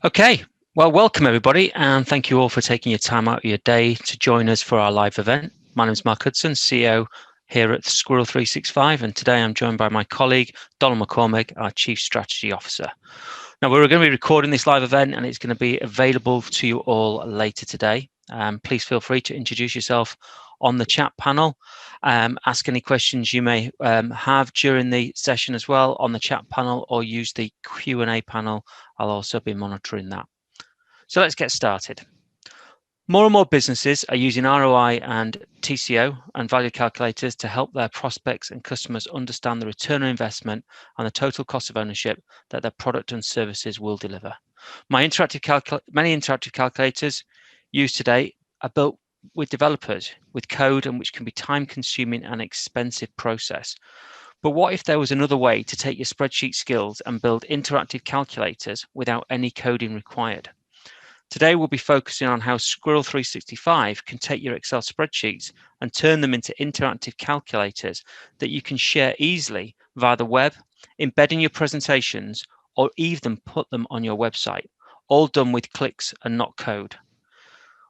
Okay, well, welcome everybody, and thank you all for taking your time out of your day to join us for our live event. My name is Mark Hudson, CEO here at Squirrel365, and today I'm joined by my colleague, Donald MacCormick, our Chief Strategy Officer. Now, we're going to be recording this live event, and it's going to be available to you all later today. Please feel free to introduce yourself on the chat panel. Ask any questions you may have during the session as well on the chat panel, or use the Q&A panel. I'll also be monitoring that. So let's get started. More and more businesses are using ROI and TCO and value calculators to help their prospects and customers understand the return on investment and the total cost of ownership that their product and services will deliver. Many interactive calculators used today are built with developers, with code, and which can be time-consuming and expensive process. But what if there was another way to take your spreadsheet skills and build interactive calculators without any coding required? Today, we'll be focusing on how Squirrel365 can take your Excel spreadsheets and turn them into interactive calculators that you can share easily via the web, embed in your presentations, or even put them on your website, all done with clicks and not code.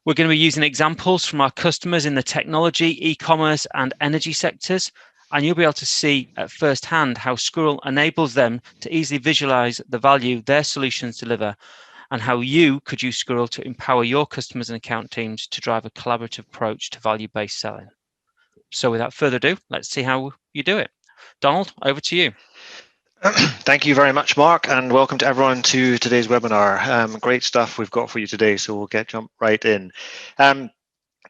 We're going to be using examples from our customers in the technology, e-commerce, and energy sectors, and you'll be able to see at first hand how Squirrel enables them to easily visualize the value their solutions deliver, and how you could use Squirrel to empower your customers and account teams to drive a collaborative approach to value-based selling. So without further ado, let's see how you do it. Donald, over to you. Thank you very much, Mark, and welcome to everyone to today's webinar. Great stuff we've got for you today, so we'll jump right in.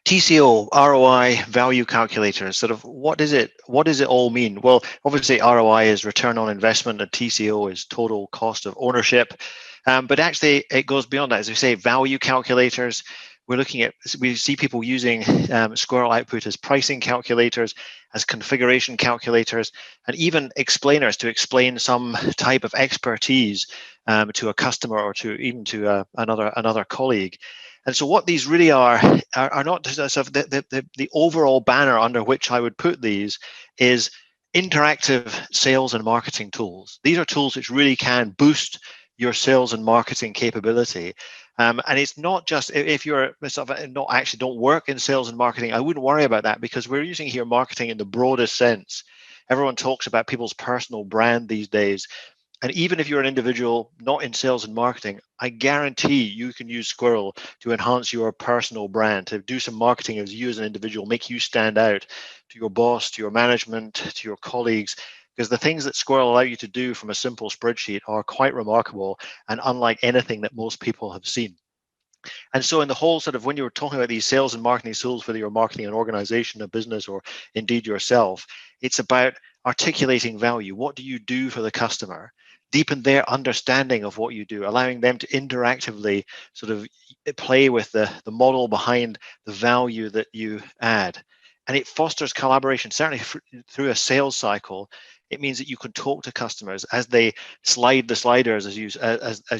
TCO, ROI, value calculators, sort of what does it all mean? Well, obviously ROI is return on investment and TCO is total cost of ownership. But actually it goes beyond that. As we say, value calculators, we see people using Squirrel output as pricing calculators, as configuration calculators, and even explainers to explain some type of expertise to a customer or to another colleague. And so what these really are not sort of the overall banner under which I would put these is interactive sales and marketing tools. These are tools which really can boost your sales and marketing capability. And it's not just if you're sort of don't work in sales and marketing, I wouldn't worry about that, because we're using here marketing in the broadest sense. Everyone talks about people's personal brand these days. And even if you're an individual not in sales and marketing, I guarantee you can use Squirrel to enhance your personal brand, to do some marketing as you as an individual, make you stand out to your boss, to your management, to your colleagues. Because the things that Squirrel allow you to do from a simple spreadsheet are quite remarkable and unlike anything that most people have seen. And so in the whole sort of, when you're talking about these sales and marketing tools, whether you're marketing an organization, a business, or indeed yourself, it's about articulating value. What do you do for the customer? Deepen their understanding of what you do, allowing them to interactively sort of play with the model behind the value that you add. And it fosters collaboration, certainly through a sales cycle. It means that you can talk to customers as they slide the sliders, as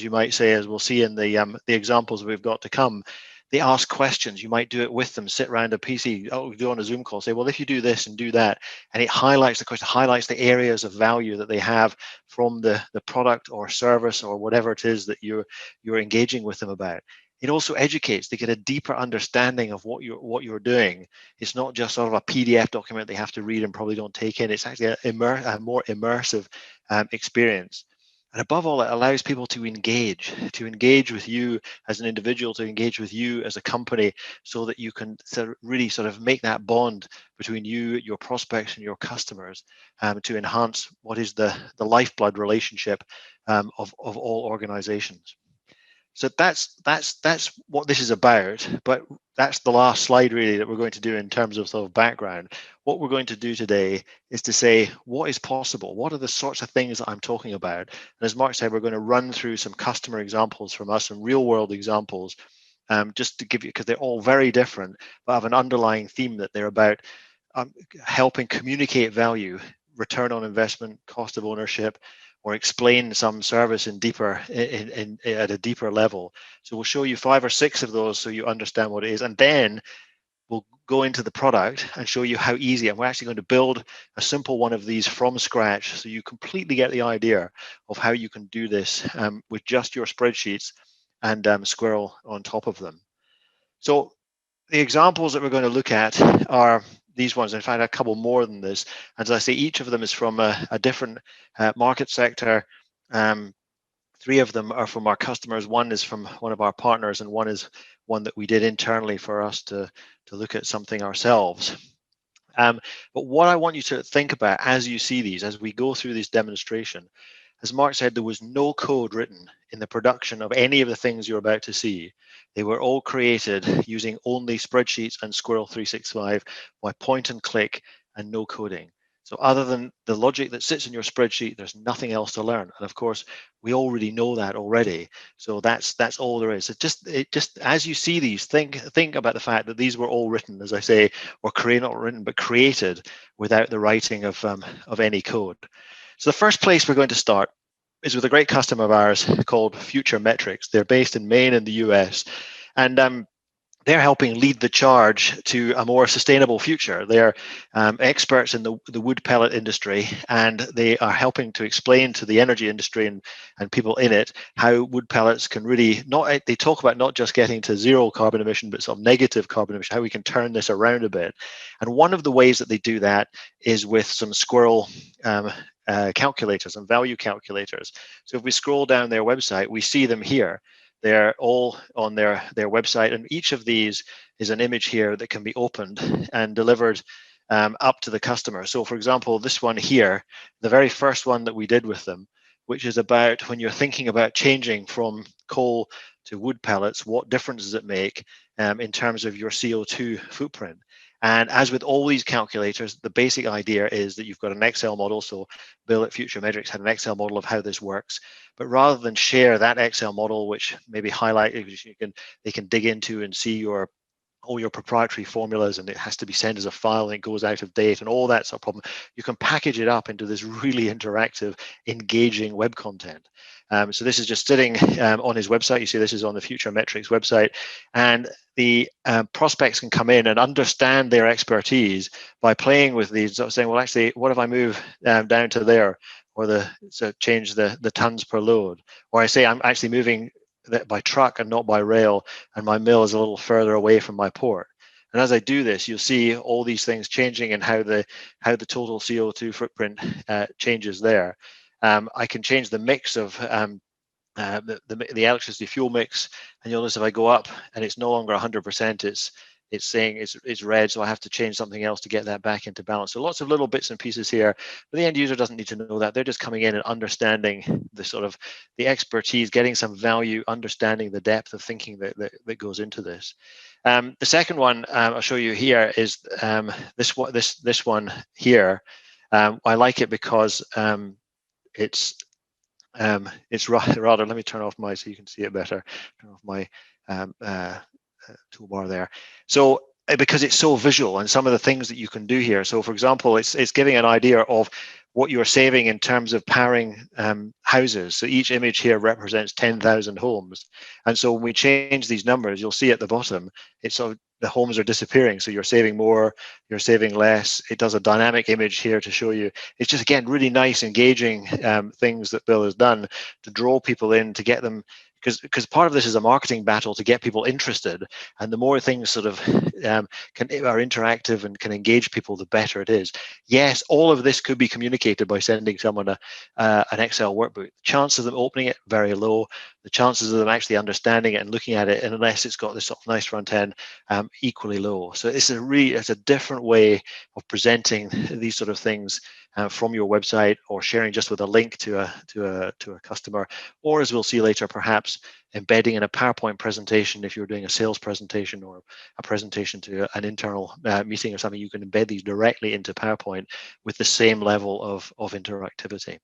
you might say, as we'll see in the examples we've got to come. They ask questions. You might do it with them, sit around a PC, do on a Zoom call, say, well, if you do this and do that, and it highlights the question, highlights the areas of value that they have from the product or service or whatever it is that you're engaging with them about. It also educates. They get a deeper understanding of what you're doing. It's not just sort of a PDF document they have to read and probably don't take in. It's actually a more immersive experience. And above all, it allows people to engage with you as an individual, to engage with you as a company, so that you can really sort of make that bond between you, your prospects, and your customers, to enhance what is the lifeblood relationship of all organizations. So that's what this is about, but that's the last slide really that we're going to do in terms of sort of background. What we're going to do today is to say what is possible, what are the sorts of things that I'm talking about. And as Mark said, we're going to run through some customer examples from us, some real world examples, just to give you, because they're all very different, but have an underlying theme that they're about helping communicate value, return on investment, cost of ownership, or explain some service at a deeper level. So we'll show you 5 or 6 of those so you understand what it is, and then we'll go into the product and show you how easy. And we're actually going to build a simple one of these from scratch, so you completely get the idea of how you can do this with just your spreadsheets and Squirrel on top of them. So the examples that we're going to look at are these ones. In fact, a couple more than this. As I say, each of them is from a different market sector. 3 of them are from our customers. One is from one of our partners, and one is one that we did internally for us to look at something ourselves. But what I want you to think about as you see these, as we go through this demonstration, as Mark said, there was no code written in the production of any of the things you're about to see. They were all created using only spreadsheets and Squirrel365 by point and click and no coding. So other than the logic that sits in your spreadsheet, there's nothing else to learn. And of course, we already know that already. So that's all there is. It just as you see these, think about the fact that these were all written, as I say, or not written, but created without the writing of any code. So the first place we're going to start is with a great customer of ours called FutureMetrics. They're based in Maine in the US, and they're helping lead the charge to a more sustainable future. They're experts in the wood pellet industry, and they are helping to explain to the energy industry and people in it how wood pellets can really they talk about not just getting to 0 carbon emission, but some negative carbon emission, how we can turn this around a bit. And one of the ways that they do that is with some Squirrel calculators and value calculators. So if we scroll down their website, we see them here. They're all on their website, and each of these is an image here that can be opened and delivered up to the customer. So for example, this one here, the very first one that we did with them, which is about when you're thinking about changing from coal to wood pellets, what difference does it make in terms of your CO2 footprint? And as with all these calculators, the basic idea is that you've got an Excel model. So Bill at FutureMetrics had an Excel model of how this works. But rather than share that Excel model, which maybe they can dig into and see all your proprietary formulas, and it has to be sent as a file and it goes out of date and all that sort of problem, you can package it up into this really interactive, engaging web content. So this is just sitting on his website. You see this is on the FutureMetrics website, and the prospects can come in and understand their expertise by playing with these, sort of saying, well, actually, what if I move down to there, or change the tons per load, or I say I'm actually moving by truck and not by rail, and my mill is a little further away from my port. And as I do this, you'll see all these things changing and how the total CO2 footprint changes there. I can change the mix of the electricity fuel mix, and you'll notice if I go up and it's no longer 100%, it's saying it's red, so I have to change something else to get that back into balance. So lots of little bits and pieces here, but the end user doesn't need to know that. They're just coming in and understanding the expertise, getting some value, understanding the depth of thinking that goes into this. The second one I'll show you here is this one here. I like it because it's rather, let me turn off my, so you can see it better, turn off my toolbar there. So because it's so visual and some of the things that you can do here. So for example, it's giving an idea of what you're saving in terms of powering houses. So each image here represents 10,000 homes. And so when we change these numbers, you'll see at the bottom, it's sort of, the homes are disappearing. So you're saving more, you're saving less. It does a dynamic image here to show you. It's just, again, really nice, engaging things that Bill has done to draw people in, to get them, because part of this is a marketing battle to get people interested, and the more things sort of are interactive and can engage people, the better it is. Yes, all of this could be communicated by sending someone an Excel workbook. The chances of them opening it, very low. The chances of them actually understanding it and looking at it, and unless it's got this sort of nice front end, equally low. So it's a different way of presenting these sort of things from your website, or sharing just with a link to a customer, or as we'll see later, perhaps embedding in a PowerPoint presentation. If you're doing a sales presentation or a presentation to an internal meeting or something, you can embed these directly into PowerPoint with the same level of interactivity.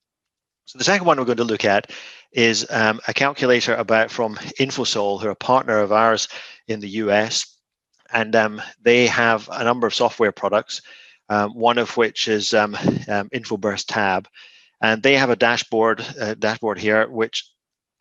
So the second one we're going to look at is a calculator from InfoSol, who are a partner of ours in the US, and they have a number of software products. One of which is InfoBurst Tab, and they have a dashboard here which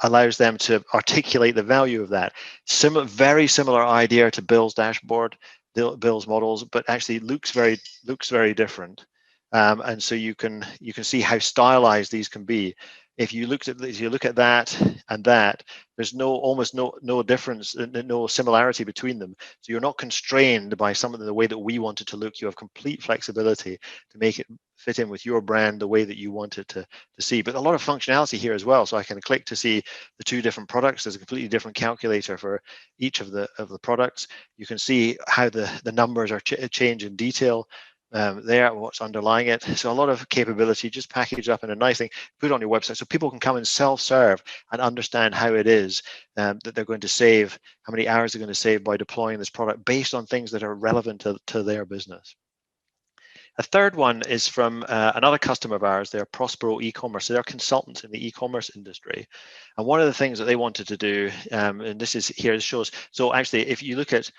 allows them to articulate the value of that. Very similar idea to Bill's dashboard, Bill's models, but actually looks very different. And so you can see how stylized these can be. If you look at that and that, There's almost no difference, no similarity between them. So you're not constrained by some of the way that we want it to look. You have complete flexibility to make it fit in with your brand the way that you want it to see. But a lot of functionality here as well. So I can click to see the two different products. There's a completely different calculator for each of the products. You can see how the numbers are change in detail. There, what's underlying it. So a lot of capability just packaged up in a nice thing, put on your website so people can come and self-serve and understand how it is that they're going to save, how many hours they're going to save by deploying this product based on things that are relevant to their business. A third one is from another customer of ours. They're Prospero e-commerce. So they're consultants in the e-commerce industry. And one of the things that they wanted to do, and this is here, it shows, so actually if you look at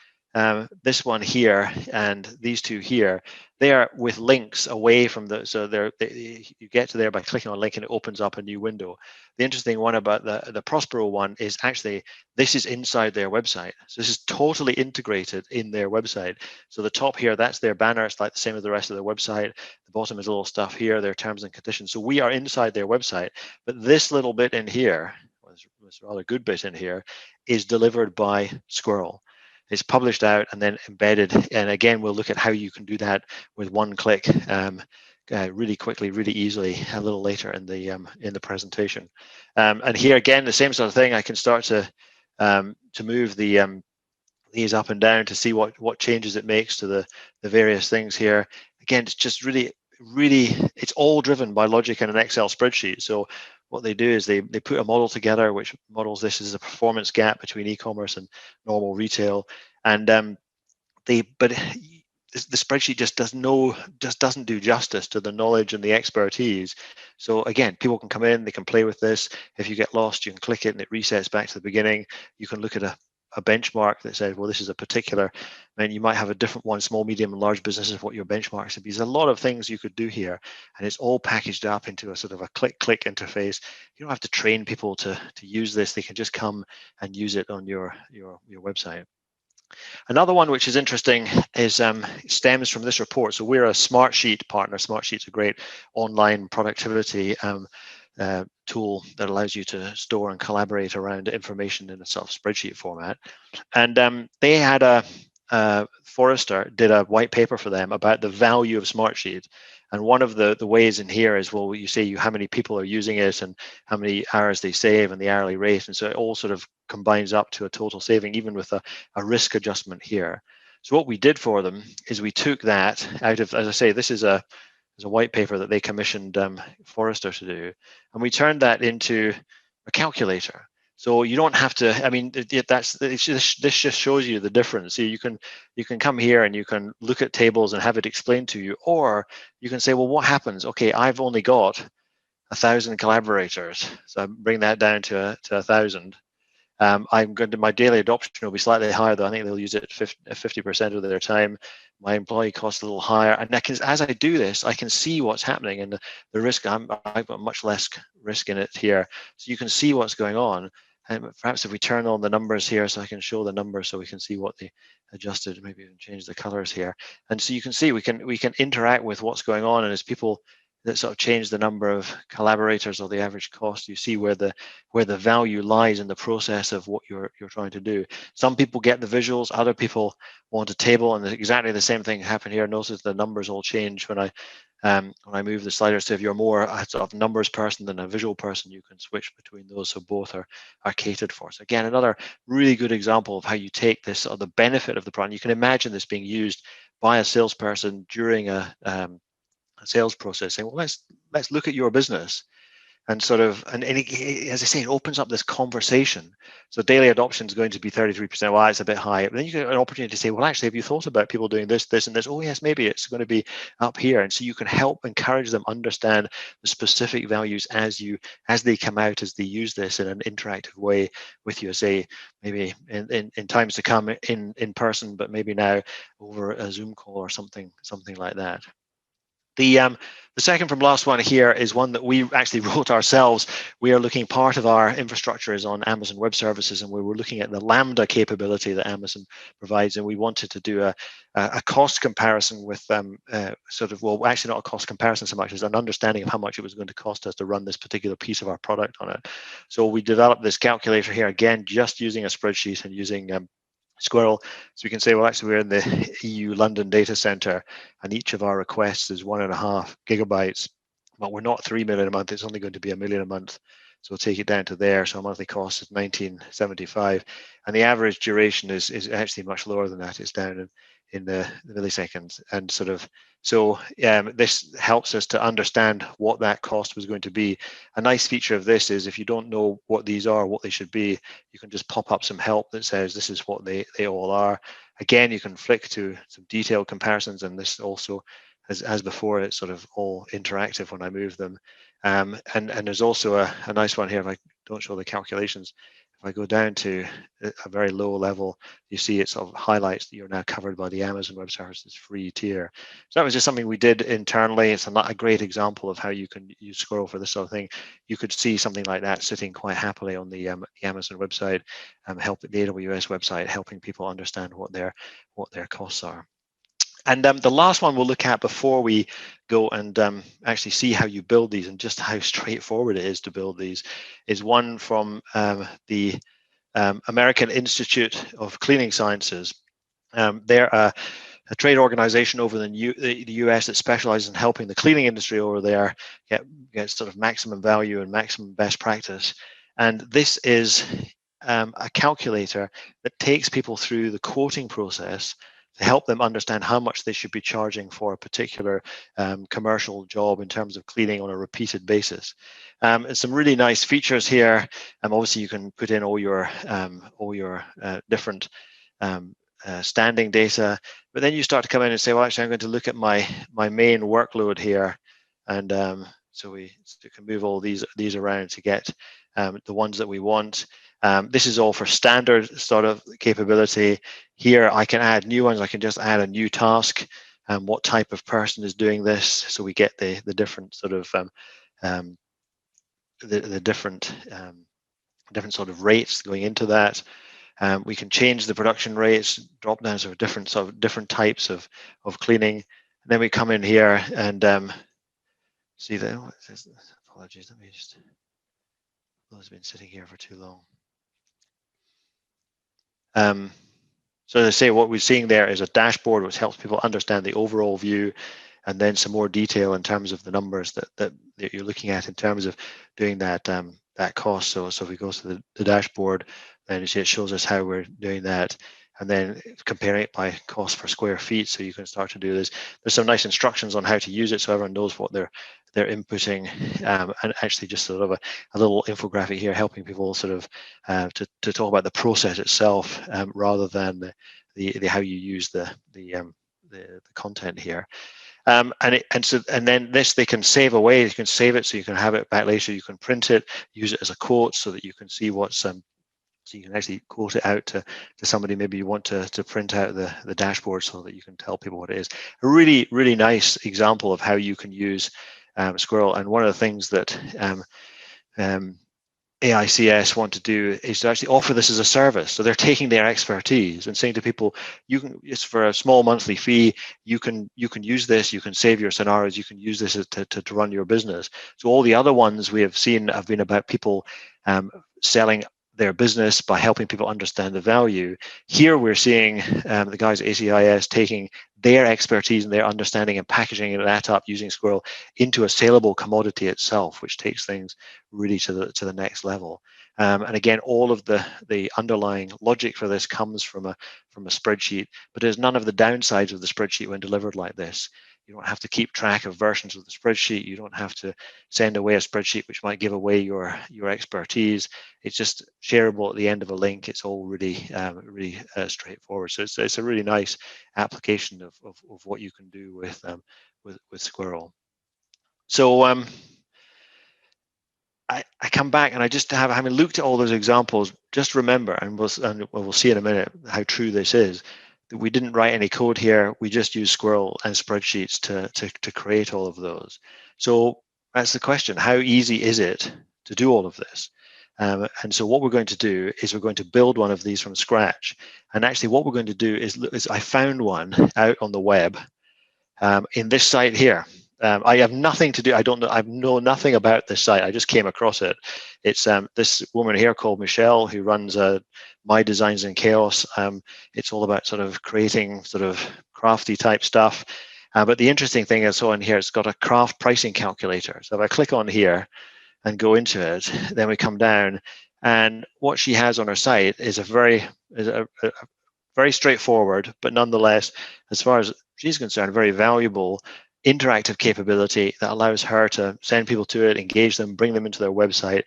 this one here and these two here, they are with links away from the, so you get to there by clicking on a link and it opens up a new window. The interesting one about the Prospero one is actually this is inside their website. So this is totally integrated in their website. So the top here, that's their banner. It's like the same as the rest of their website. The bottom is a little stuff here, their terms and conditions. So we are inside their website, but this little bit in here, this rather good bit in here, is delivered by Squirrel. It's published out and then embedded. And again, we'll look at how you can do that with one click really quickly, really easily a little later in the presentation. And here again, the same sort of thing. I can start to move these up and down to see what changes it makes to the various things here. Again, it's just really, it's all driven by logic in an Excel spreadsheet. So what they do is they put a model together which models this as a performance gap between e-commerce and normal retail, and the spreadsheet just doesn't do justice to the knowledge and the expertise. So again, people can come in, they can play with this. If you get lost, you can click it and it resets back to the beginning. You can look at a benchmark that says, well, this is a particular, and you might have a different one, small, medium, and large businesses, what your benchmarks would be. There's a lot of things you could do here, and it's all packaged up into a sort of a click interface. You don't have to train people to use this. They can just come and use it on your website. Another one which is interesting is stems from this report. So we're a SmartSheet partner. SmartSheet's a great online productivity tool that allows you to store and collaborate around information in a sort of spreadsheet format. And they had Forrester did a white paper for them about the value of SmartSheet. And one of the ways in here is, well, you say how many people are using it and how many hours they save and the hourly rate. And so it all sort of combines up to a total saving, even with a risk adjustment here. So what we did for them is we took that out of, as I say, this is a white paper that they commissioned Forrester to do, and we turned that into a calculator. So you don't have to. I mean, this just shows you the difference. So you can come here and you can look at tables and have it explained to you, or you can say, well, what happens? Okay, I've only got 1,000 collaborators, so I bring that down to 1,000. I'm going to, my daily adoption will be slightly higher, though. I think they'll use it 50% of their time. My employee costs a little higher, and as I do this, I can see what's happening and the risk. I've got much less risk in it here, so you can see what's going on. And perhaps if we turn on the numbers here, so I can show the numbers, so we can see what they adjusted. Maybe even change the colors here, and so you can see we can interact with what's going on, and as people that sort of change the number of collaborators or the average cost, you see where the value lies in the process of what you're trying to do. Some people get the visuals, other people want a table, and exactly the same thing happened here. Notice the numbers all change when I move the sliders. So if you're more a sort of numbers person than a visual person, you can switch between those, so both are catered for. So again, another really good example of how you take this, or the benefit of the product. You can imagine this being used by a salesperson during a sales process, saying, well, let's look at your business, and sort of, and as I say, it opens up this conversation. So daily adoption is going to be 33%. Well, it's a bit high. But then you get an opportunity to say, well, actually, have you thought about people doing this, this, and this? Oh, yes, maybe it's going to be up here. And so you can help encourage them understand the specific values as they come out, as they use this in an interactive way with you, say maybe in times to come in person, but maybe now over a Zoom call or something like that. The second from last one here is one that we actually wrote ourselves. We are looking, part of our infrastructure is on Amazon Web Services, and we were looking at the Lambda capability that Amazon provides, and we wanted to do a cost comparison with well, actually not a cost comparison so much as an understanding of how much it was going to cost us to run this particular piece of our product on it. So we developed this calculator here, again, just using a spreadsheet and using Squirrel. So we can say, well, actually, we're in the EU London data center, and each of our requests is 1.5 gigabytes, but we're not 3 million a month. It's only going to be 1 million a month. So we'll take it down to there. So our monthly cost is 1975, and the average duration is actually much lower than that. It's down in the milliseconds, and this helps us to understand what that cost was going to be. A nice feature of this is if you don't know what these are, what they should be, you can just pop up some help that says this is what they all are. Again, you can flick to some detailed comparisons, and this also, as before, it's sort of all interactive when I move them. And there's also a nice one here. If I don't show the calculations, if I go down to a very low level, you see it sort of highlights that you're now covered by the Amazon Web Services free tier. So that was just something we did internally. It's a great example of how you can use Squirrel for this sort of thing. You could see something like that sitting quite happily on the Amazon website, the AWS website, helping people understand what their costs are. And the last one we'll look at before we go and actually see how you build these and just how straightforward it is to build these is one from the American Institute of Cleaning Sciences. They're a trade organization over in the US that specializes in helping the cleaning industry over there get sort of maximum value and maximum best practice. And this is a calculator that takes people through the quoting process to help them understand how much they should be charging for a particular commercial job in terms of cleaning on a repeated basis. And some really nice features here. Obviously, you can put in all your different standing data, but then you start to come in and say, well, actually, I'm going to look at my main workload here, and so we can move all these around to get the ones that we want. This is all for standard sort of capability. Here I can add new ones. I can just add a new task and what type of person is doing this. So we get the different sort of the different sort of rates going into that. We can change the production rates, drop downs of different types of cleaning. And then we come in here and see that. Apologies, let me just. It's been sitting here for too long. So as I say, what we're seeing there is a dashboard which helps people understand the overall view, and then some more detail in terms of the numbers that you're looking at in terms of doing that cost. So if we go to the dashboard, then you see it shows us how we're doing that, and then comparing it by cost per square feet. So you can start to do this. There's some nice instructions on how to use it, so everyone knows what they're inputting, and actually just sort of a little infographic here helping people sort of to talk about the process itself rather than the how you use the content here. And then this they can save away. You can save it so you can have it back later. You can print it, use it as a quote so that you can see what's so you can actually quote it out to somebody. Maybe you want to print out the dashboard so that you can tell people what it is. A really, really nice example of how you can use Squirrel. And one of the things that AICS want to do is to actually offer this as a service. So they're taking their expertise and saying to people, it's for a small monthly fee, you can use this, you can save your scenarios, you can use this to run your business. So all the other ones we have seen have been about people selling their business by helping people understand the value. Here we're seeing the guys at ACIS taking their expertise and their understanding and packaging that up using Squirrel into a saleable commodity itself, which takes things really to the next level. And again, all of the underlying logic for this comes from a spreadsheet, but there's none of the downsides of the spreadsheet when delivered like this. You don't have to keep track of versions of the spreadsheet. You don't have to send away a spreadsheet which might give away your expertise. It's just shareable at the end of a link. It's all really straightforward. So it's a really nice application of what you can do with Squirrel. So I come back and I just having looked at all those examples, just remember, and we'll see in a minute how true this is. we didn't write any code here. We just used Squirrel and spreadsheets to create all of those. So that's the question. How easy is it to do all of this? And so what we're going to do is we're going to build one of these from scratch. And actually what we're going to do is I found one out on the web in this site here. I have nothing to do. I know nothing about this site. I just came across it. It's this woman here called Michelle who runs My Designs in Chaos. It's all about sort of creating sort of crafty type stuff. But the interesting thing I saw in here, it's got a craft pricing calculator. So if I click on here and go into it, then we come down, and what she has on her site is a very straightforward, but nonetheless, as far as she's concerned, very valuable interactive capability that allows her to send people to it, engage them, bring them into their website.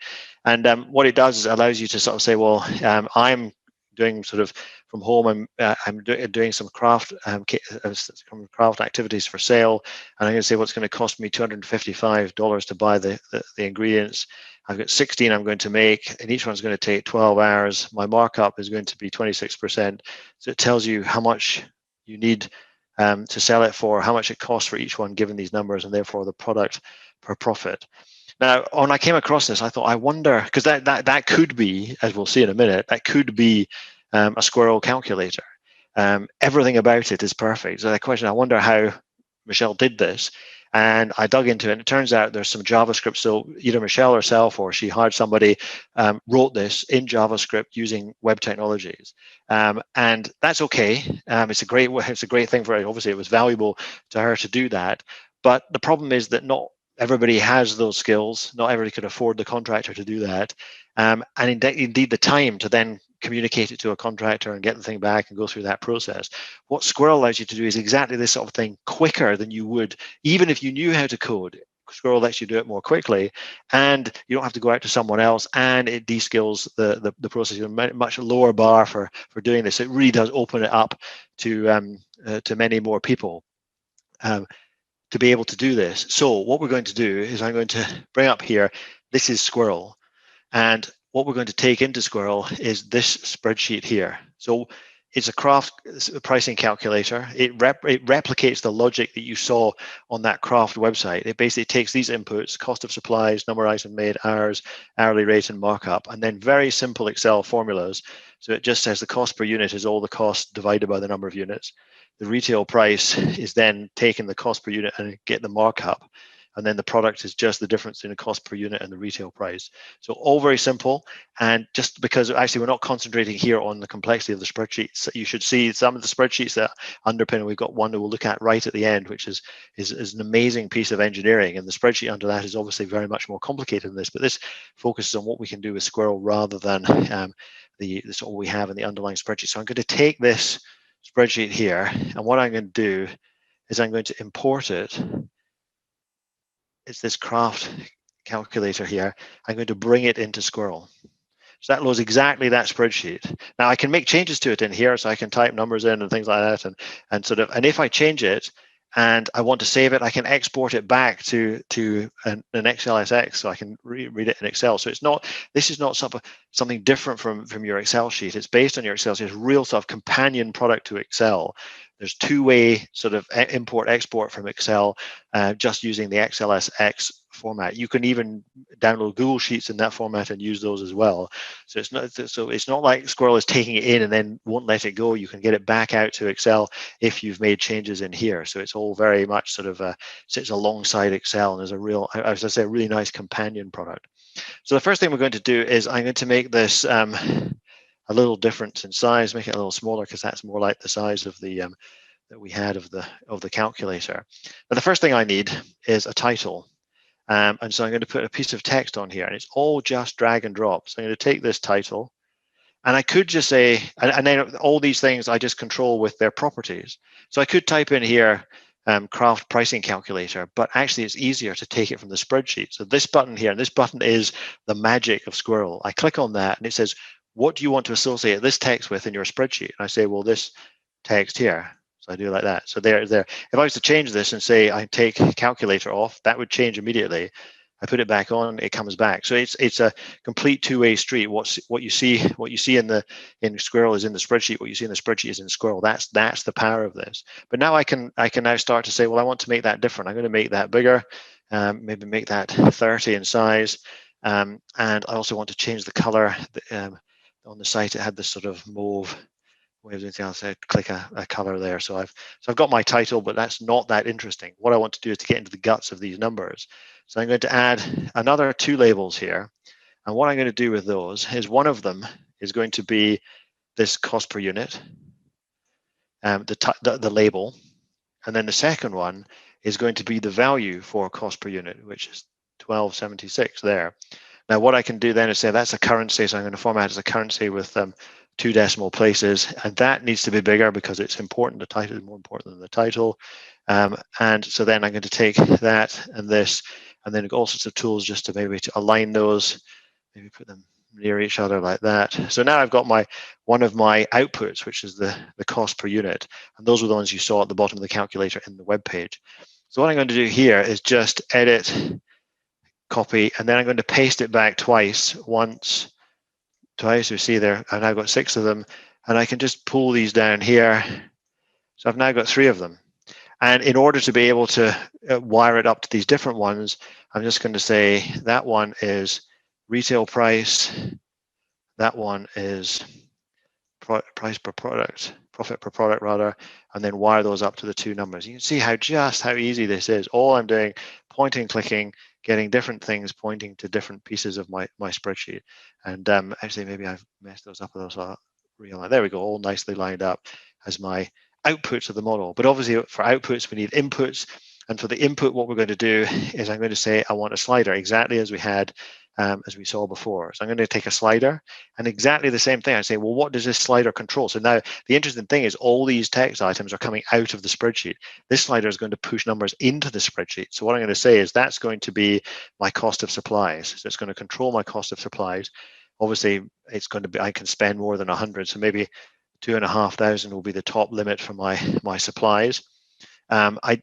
And what it does is it allows you to sort of say, well, I'm doing sort of from home, I'm doing some craft activities for sale, and I'm going to say what's going to cost me $255 to buy the ingredients. I've got 16 I'm going to make, and each one's going to take 12 hours. My markup is going to be 26%. So it tells you how much you need to sell it for, how much it costs for each one given these numbers, and therefore the product per profit. Now, when I came across this, I thought, I wonder, because that could be, as we'll see in a minute, that could be a Squirrel calculator. Everything about it is perfect. So the question, I wonder how Michelle did this. And I dug into it, and it turns out there's some JavaScript. So either Michelle herself or she hired somebody, wrote this in JavaScript using web technologies, and that's okay. It's a great thing for her. Obviously, it was valuable to her to do that. But the problem is that not everybody has those skills. Not everybody could afford the contractor to do that, and indeed the time to then communicate it to a contractor and get the thing back and go through that process. What Squirrel allows you to do is exactly this sort of thing quicker than you would, even if you knew how to code. Squirrel lets you do it more quickly, and you don't have to go out to someone else, and it de-skills the process. You have a much lower bar for doing this. It really does open it up to many more people to be able to do this. So what we're going to do is I'm going to bring up here, this is Squirrel, and what we're going to take into Squirrel is this spreadsheet here. So it's a craft pricing calculator. It replicates the logic that you saw on that craft website. It basically takes these inputs, cost of supplies, number of items made, hours, hourly rate, and markup, and then very simple Excel formulas. So it just says the cost per unit is all the cost divided by the number of units. The retail price is then taking the cost per unit and get the markup. And then the product is just the difference in the cost per unit and the retail price. So all very simple. And just because actually we're not concentrating here on the complexity of the spreadsheets, you should see some of the spreadsheets that underpin. We've got one that we'll look at right at the end, which is an amazing piece of engineering. And the spreadsheet under that is obviously very much more complicated than this, but this focuses on what we can do with Squirrel rather than the sort of what we have in the underlying spreadsheet. So I'm going to take this spreadsheet here, and what I'm going to do is I'm going to import it. It's this craft calculator here. I'm going to bring it into Squirrel. So that loads exactly that spreadsheet. Now I can make changes to it in here, so I can type numbers in and things like that, and if I change it and I want to save it, I can export it back to an XLSX, so I can read it in Excel. So this is not something different from your Excel sheet. It's based on your Excel sheet. It's a real sort of companion product to Excel. There's two-way sort of import-export from Excel, just using the XLSX format. You can even download Google Sheets in that format and use those as well. So it's not like Squirrel is taking it in and then won't let it go. You can get it back out to Excel if you've made changes in here. So it's all very much sort of sits alongside Excel, and is a real, as I say, a really nice companion product. So the first thing we're going to do is I'm going to make this a little different in size, make it a little smaller, because that's more like the size of the that we had of the calculator. But the first thing I need is a title, and so I'm going to put a piece of text on here, and it's all just drag and drop. So I'm going to take this title, and I could just say, and then all these things I just control with their properties. So I could type in here craft pricing calculator, but actually it's easier to take it from the spreadsheet. So this button here, and this button is the magic of Squirrel. I click on that, and it says, what do you want to associate this text with in your spreadsheet? And I say, well, this text here. So I do it like that. So there. If I was to change this and say I take calculator off, that would change immediately. I put it back on, it comes back. So it's a complete two-way street. What you see in Squirrel is in the spreadsheet. What you see in the spreadsheet is in Squirrel. That's the power of this. But now I can now start to say, well, I want to make that different. I'm going to make that bigger, maybe make that 30 in size, and I also want to change the color. On the site, it had this sort of mauve. Anything else, I click a color there. So I've got my title, but that's not that interesting. What I want to do is to get into the guts of these numbers. So I'm going to add another 2 labels here. And what I'm going to do with those is one of them is going to be this cost per unit, the label. And then the second one is going to be the value for cost per unit, which is 1276 there. Now, what I can do then is say that's a currency. So I'm going to format as a currency with 2 decimal places, and that needs to be bigger because it's important. The title is more important than the title. And so then I'm going to take that and this, and then all sorts of tools just to maybe to align those, maybe put them near each other like that. So now I've got one of my outputs, which is the cost per unit, and those were the ones you saw at the bottom of the calculator in the web page. So what I'm going to do here is just edit, copy, and then I'm going to paste it back twice. Once, twice. You see there, I've now got 6 of them, and I can just pull these down here. So I've now got 3 of them. And in order to be able to wire it up to these different ones, I'm just going to say that one is retail price, that one is price per product, profit per product rather, and then wire those up to the 2 numbers. You can see how easy this is. All I'm doing, pointing, clicking, getting different things pointing to different pieces of my spreadsheet. And actually, maybe I've messed those up a little, so I'll realign. There we go, all nicely lined up as my outputs of the model. But obviously, for outputs, we need inputs. And for the input, what we're going to do is I'm going to say I want a slider, exactly as we had, as we saw before. So I'm going to take a slider, and exactly the same thing. I say, well, what does this slider control? So now the interesting thing is all these text items are coming out of the spreadsheet. This slider is going to push numbers into the spreadsheet. So what I'm going to say is that's going to be my cost of supplies. So it's going to control my cost of supplies. Obviously, it's going to be, I can spend more than 100. So maybe 2,500 will be the top limit for my supplies.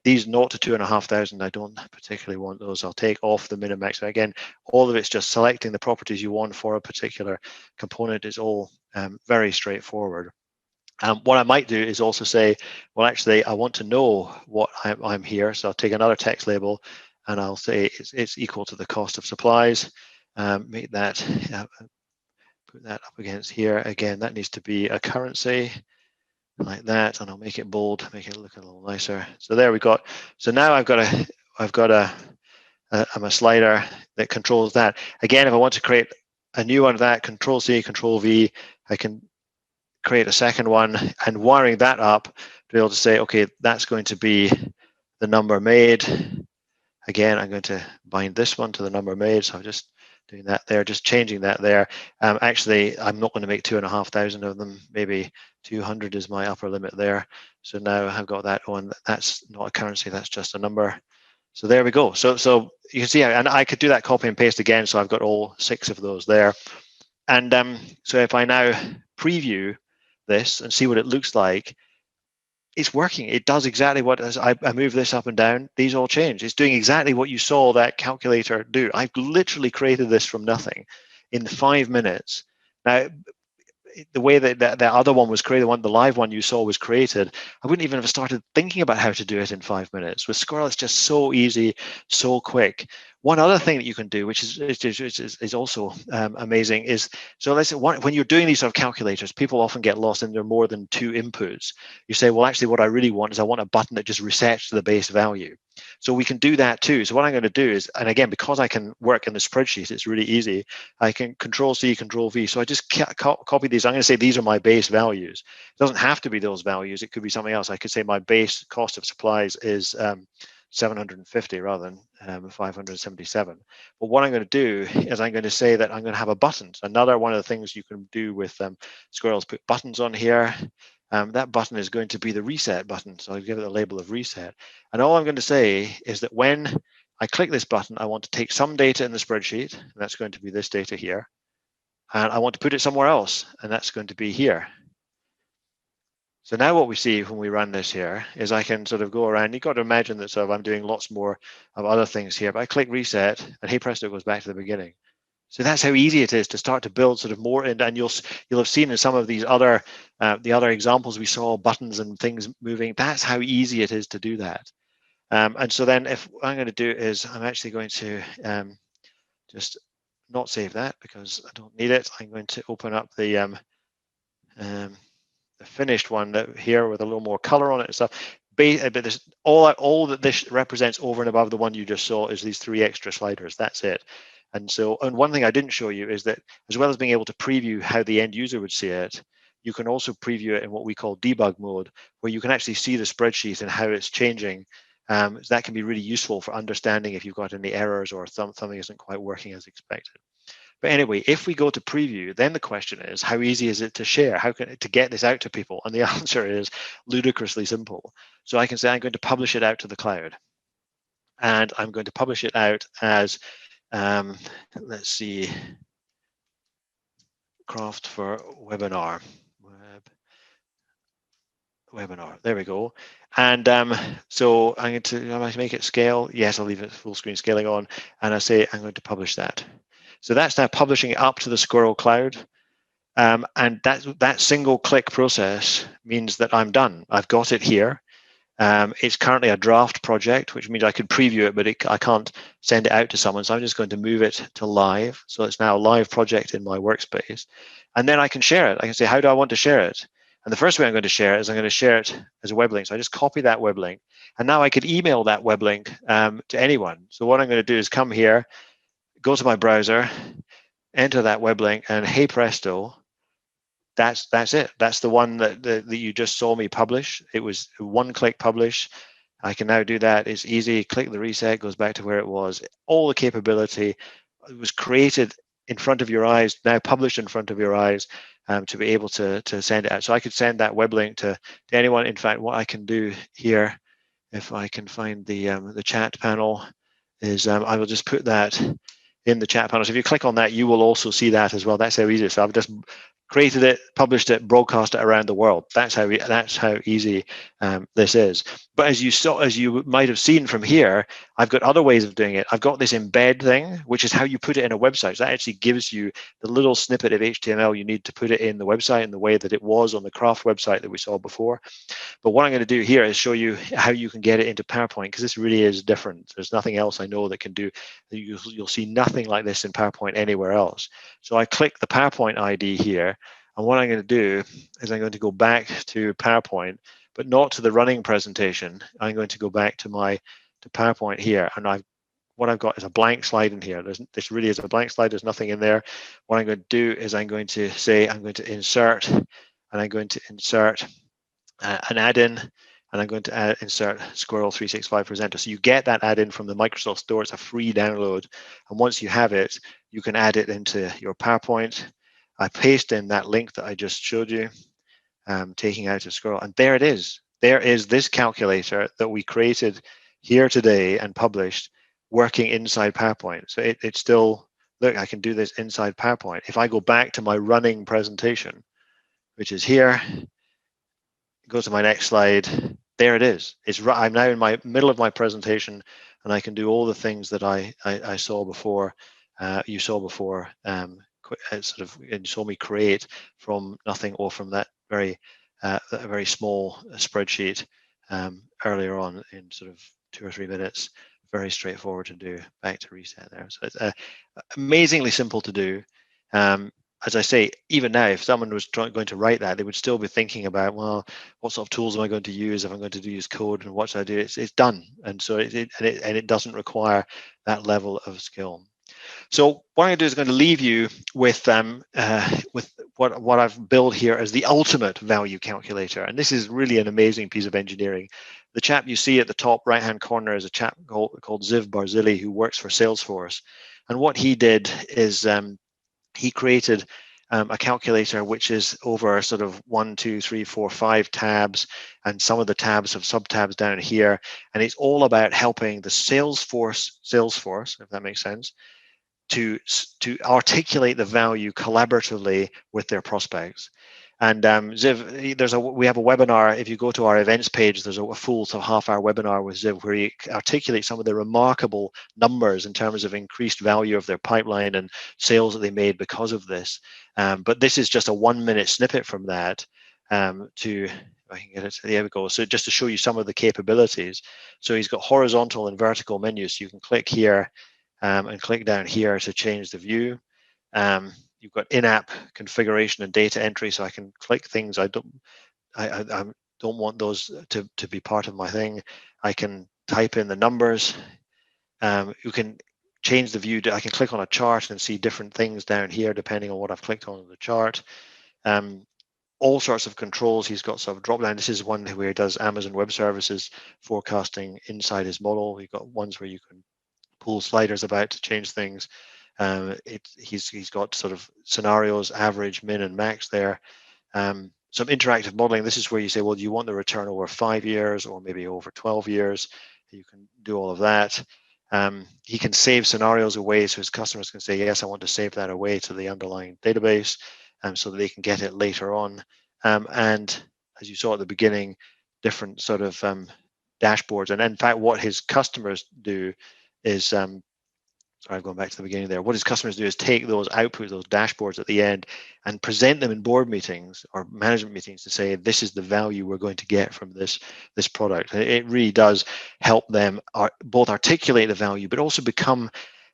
These 0 to 2,500, I don't particularly want those. I'll take off the min and max. Again, all of it's just selecting the properties you want for a particular component. Is all very straightforward. What I might do is also say, well, actually, I want to know what I'm here. So I'll take another text label, and I'll say it's equal to the cost of supplies. Make that, put that up against here. Again, that needs to be a currency, like that, and I'll make it bold, make it look a little nicer. So there we got. So now I've got a slider that controls that. Again, if I want to create a new one of that, Control C, Control V, I can create a second one, and wiring that up to be able to say, okay, that's going to be the number made. Again, I'm going to bind this one to the number made. So I'm just doing that there, just changing that there. Actually, I'm not going to make 2,500 of them. Maybe 200 is my upper limit there. So now I've got that one. That's not a currency, that's just a number. So there we go. So you can see, and I could do that copy and paste again. So I've got all 6 of those there. And so if I now preview this and see what it looks like, it's working. It does exactly what, as I move this up and down, these all change. It's doing exactly what you saw that calculator do. I've literally created this from nothing in 5 minutes. Now, the way that the other one was created, the live one you saw was created, I wouldn't even have started thinking about how to do it in 5 minutes. With Squirrel, it's just so easy, so quick. One other thing that you can do, which is also amazing, is, so let's say when you're doing these sort of calculators, people often get lost in there are more than 2 inputs. You say, well, actually, what I really want is I want a button that just resets to the base value. So we can do that too. So what I'm going to do is, and again, because I can work in the spreadsheet, it's really easy. I can Control C, Control V. So I just copy these. I'm going to say these are my base values. It doesn't have to be those values. It could be something else. I could say my base cost of supplies is 750 rather than 577. But what I'm going to do is I'm going to say that I'm going to have a button. Another one of the things you can do with Squirrel is put buttons on here. That button is going to be the reset button. So I'll give it a label of reset. And all I'm going to say is that when I click this button, I want to take some data in the spreadsheet. And that's going to be this data here. And I want to put it somewhere else. And that's going to be here. So now what we see when we run this here is I can sort of go around. You've got to imagine that sort of I'm doing lots more of other things here, but I click reset and hey presto, it goes back to the beginning. So that's how easy it is to start to build sort of more, and you'll have seen in some of these other the other examples we saw, buttons and things moving. That's how easy it is to do that. And so then if what I'm going to do is I'm actually going to just not save that because I don't need it. I'm going to open up the finished one here with a little more color on it and stuff. But this, all that this represents over and above the one you just saw is these 3 extra sliders. That's it. And so, and one thing I didn't show you is that as well as being able to preview how the end user would see it, you can also preview it in what we call debug mode, where you can actually see the spreadsheet and how it's changing. So that can be really useful for understanding if you've got any errors or something isn't quite working as expected. But anyway, if we go to preview, then the question is, how easy is it to share? How can to get this out to people? And the answer is ludicrously simple. So I can say I'm going to publish it out to the cloud. And I'm going to publish it out as, let's see, craft for webinar. Webinar, there we go. And so I'm going to make it scale. Yes, I'll leave it full screen scaling on. And I say I'm going to publish that. So that's now publishing it up to the Squirrel cloud. And that single click process means that I'm done. I've got it here. It's currently a draft project, which means I could preview it, but I can't send it out to someone. So I'm just going to move it to live. So it's now a live project in my workspace. And then I can share it. I can say, how do I want to share it? And the first way I'm going to share it is I'm going to share it as a web link. So I just copy that web link. And now I could email that web link to anyone. So what I'm going to do is come here, go to my browser, enter that web link, and hey presto, that's it. That's the one that you just saw me publish. It was one-click publish. I can now do that. It's easy. Click the reset, goes back to where it was. All the capability was created in front of your eyes, now published in front of your eyes, to be able to send it out. So I could send that web link to anyone. In fact, what I can do here, if I can find the chat panel, is I will just put that in the chat panel. So if you click on that, you will also see that as well. That's how easy. So I've just created it, published it, broadcast it around the world. That's how easy this is. But as you might have seen from here, I've got other ways of doing it. I've got this embed thing, which is how you put it in a website. So that actually gives you the little snippet of HTML you need to put it in the website in the way that it was on the Craft website that we saw before. But what I'm going to do here is show you how you can get it into PowerPoint, because this really is different. There's nothing else I know that can do. You'll see nothing like this in PowerPoint anywhere else. So I click the PowerPoint ID here, and what I'm going to do is I'm going to go back to PowerPoint, but not to the running presentation. I'm going to go back to PowerPoint here, and what I've got is a blank slide in here. This really is a blank slide. There's nothing in there. What I'm going to do is I'm going to say I'm going to insert, and I'm going to insert an add-in, and I'm going to insert Squirrel365 Presenter. So you get that add-in from the Microsoft Store. It's a free download. And once you have it, you can add it into your PowerPoint. I paste in that link that I just showed you, taking out a Squirrel. And there it is. There is this calculator that we created here today and published working inside PowerPoint. So it's still, look, I can do this inside PowerPoint. If I go back to my running presentation, which is here, go to my next slide, there it is. I'm now in my middle of my presentation, and I can do all the things that I saw before, you saw before, sort of, and saw me create from nothing, or from that very small spreadsheet earlier on in sort of 2 or 3 minutes. Very straightforward to do. Back to reset there. So it's amazingly simple to do. As I say, even now, if someone was going to write that, they would still be thinking about, well, what sort of tools am I going to use if I'm going to use code, and what should I do? It's done, and so it doesn't require that level of skill. So what I'm going to do is going to leave you with what I've built here as the ultimate value calculator, and this is really an amazing piece of engineering. The chap you see at the top right-hand corner is a chap called Ziv Barzili, who works for Salesforce, and what he did is he created a calculator which is over sort of 1, 2, 3, 4, 5 tabs, and some of the tabs have sub-tabs down here, and it's all about helping the Salesforce, if that makes sense, to articulate the value collaboratively with their prospects. And Ziv, we have a webinar. If you go to our events page, there's a full half-hour webinar with Ziv where he articulates some of the remarkable numbers in terms of increased value of their pipeline and sales that they made because of this. But this is just a 1-minute snippet from that. I can get it. There we go. So just to show you some of the capabilities. So he's got horizontal and vertical menus. So you can click here and click down here to change the view. You've got in-app configuration and data entry, so I can click things I don't want those to be part of my thing. I can type in the numbers. You can change the view. I can click on a chart and see different things down here depending on what I've clicked on in the chart. All sorts of controls. He's got sort of drop down. This is one where he does Amazon Web Services forecasting inside his model. You've got ones where you can pull sliders about to change things. He's got sort of scenarios, average, min, and max there. Some interactive modeling. This is where you say, well, do you want the return over 5 years or maybe over 12 years? You can do all of that. He can save scenarios away, so his customers can say, yes, I want to save that away to the underlying database, so that they can get it later on. And as you saw at the beginning, different sort of dashboards. And in fact, what his customers do is, sorry, I'm going back to the beginning there. What his customers do is take those outputs, those dashboards at the end, and present them in board meetings or management meetings to say, this is the value we're going to get from this product. It really does help them both articulate the value, but also become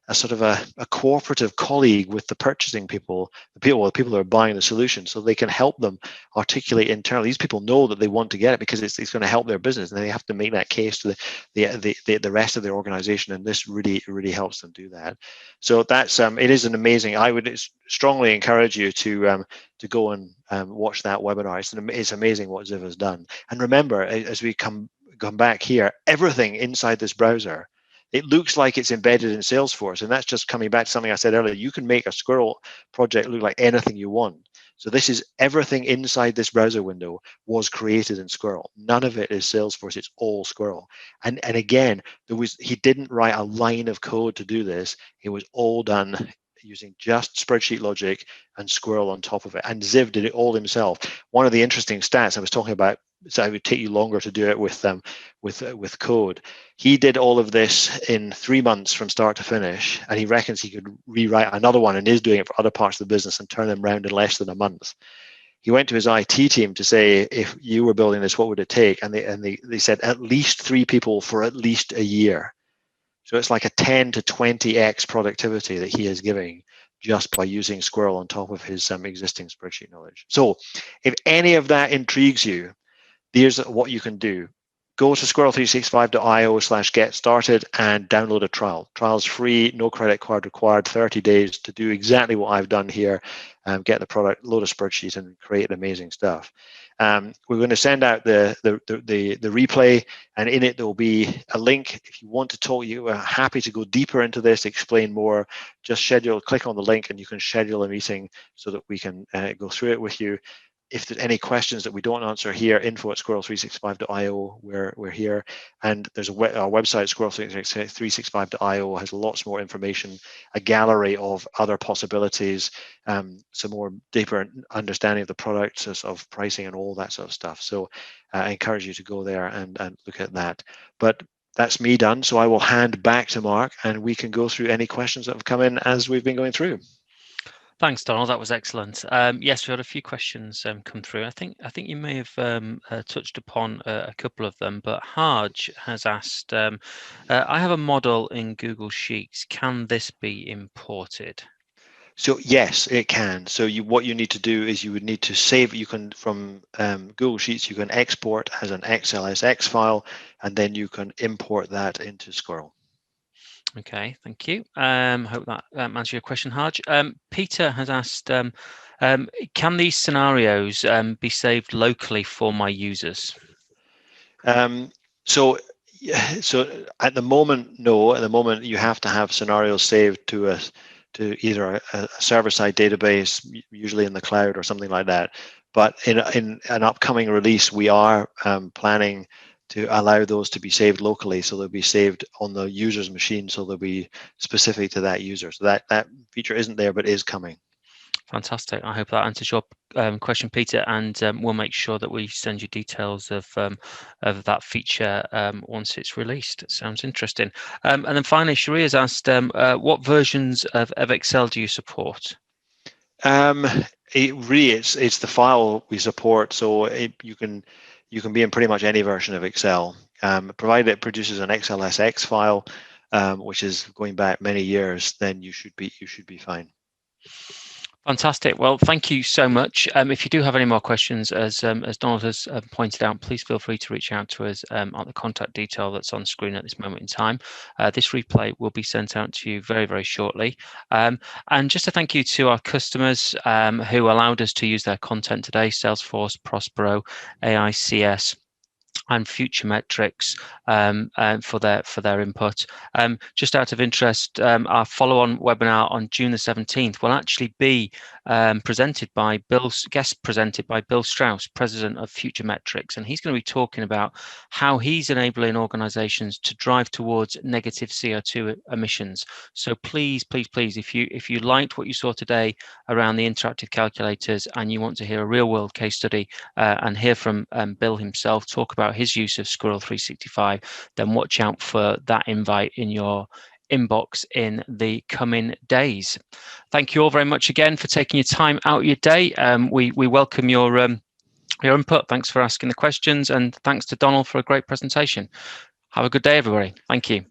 a sort of a cooperative colleague with the purchasing people, the people who are buying the solution, so they can help them articulate internally. These people know that they want to get it because it's going to help their business, and they have to make that case to the rest of their organization, and this really helps them do that. So that's it is an amazing. I would strongly encourage you to go and watch that webinar. It's amazing what Ziv has done. And remember, as we come back here, everything inside this browser, it looks like it's embedded in Salesforce, and that's just coming back to something I said earlier. You can make a Squirrel project look like anything you want. So this is everything inside this browser window was created in Squirrel. None of it is Salesforce. It's all Squirrel. And again, he didn't write a line of code to do this. It was all done using just spreadsheet logic and Squirrel on top of it. And Ziv did it all himself. One of the interesting stats I was talking about, so it would take you longer to do it with code. He did all of this in 3 months from start to finish, and he reckons he could rewrite another one, and is doing it for other parts of the business, and turn them around in less than a month. He went to his IT team to say, if you were building this, what would it take? And they said at least 3 people for at least a year. So it's like a 10 to 20x productivity that he is giving just by using Squirrel on top of his existing spreadsheet knowledge. So if any of that intrigues you, here's what you can do. Go to squirrel365.io/get started and download a trial. Trial's free, no credit card required, 30 days to do exactly what I've done here, get the product, load a spreadsheet, and create amazing stuff. We're going to send out the replay, and in it there will be a link. If you want to talk, you are happy to go deeper into this, explain more, just click on the link, and you can schedule a meeting so that we can go through it with you. If there's any questions that we don't answer here, info@squirrel365.io, we're here. And there's our website, squirrel365.io, has lots more information, a gallery of other possibilities, some more deeper understanding of the products, of pricing and all that sort of stuff. So I encourage you to go there and look at that. But that's me done. So I will hand back to Mark, and we can go through any questions that have come in as we've been going through. Thanks, Donald. That was excellent. Yes, we had a few questions come through. I think you may have touched upon a couple of them, but Harj has asked, I have a model in Google Sheets. Can this be imported? So yes, it can. So what you need to do is you would need to save. You can from Google Sheets, you can export as an XLSX file, and then you can import that into Squirrel. Okay, thank you. Hope that answers your question, Harj. Peter has asked, can these scenarios be saved locally for my users? So at the moment, no. At the moment, you have to have scenarios saved to either a server-side database, usually in the cloud or something like that. But in an upcoming release, we are planning to allow those to be saved locally, so they'll be saved on the user's machine, so they'll be specific to that user. So that feature isn't there, but is coming. Fantastic. I hope that answers your question, Peter, and we'll make sure that we send you details of that feature once it's released. It sounds interesting. And then finally, Sharia has asked, what versions of Excel do you support? It's the file we support, so you can be in pretty much any version of Excel, provided it produces an XLSX file, which is going back many years. Then you should be fine. Fantastic. Well, thank you so much. If you do have any more questions, as Donald has pointed out, please feel free to reach out to us at the contact detail that's on screen at this moment in time. This replay will be sent out to you very, very shortly. And just a thank you to our customers who allowed us to use their content today: Salesforce, Prospero, AICS, and FutureMetrics for their input. Just out of interest, our follow-on webinar on June the 17th will actually be presented by Bill Strauss, president of FutureMetrics, and he's going to be talking about how he's enabling organizations to drive towards negative CO2 emissions. So please, if you liked what you saw today around the interactive calculators and you want to hear a real-world case study and hear from Bill himself talk about his use of Squirrel365, then watch out for that invite in your inbox in the coming days. Thank you all very much again for taking your time out of your day. We welcome your input. Thanks for asking the questions, and thanks to Donald for a great presentation. Have a good day, everybody. Thank you.